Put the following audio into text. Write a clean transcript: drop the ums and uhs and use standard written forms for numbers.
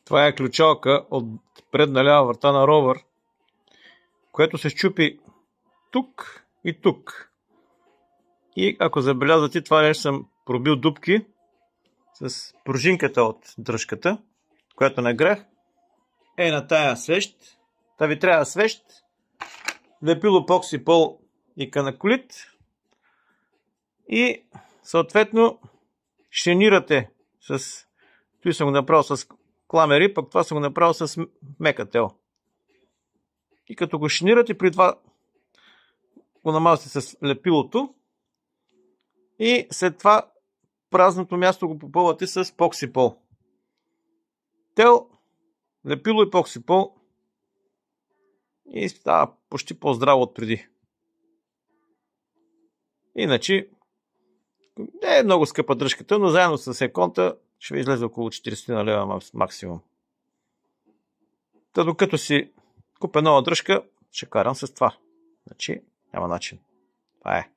Това е ключалка от предна лява врата на ровър, което се счупи тук и тук. И ако забелязвате, това нещо съм пробил дупки с пружинката от дръжката, която нагрях, е на тая свещ. Та ви трябва свещ, лепило поксипол и канаколит и съответно шенирате с... Той съм го направил с кламери, пък това съм го направил с мека тел. И като го шенирате, при това го намазате с лепилото и след това празното място го попълвате с поксипол. Тел, лепило и поксипол и става почти по-здраво от преди. Иначе не е много скъпа дръжката, но заедно с секонта ще ви излезе около 40 лева максимум. Та докато си купя нова дръжка, ще карам с това. Значи няма начин. Това е.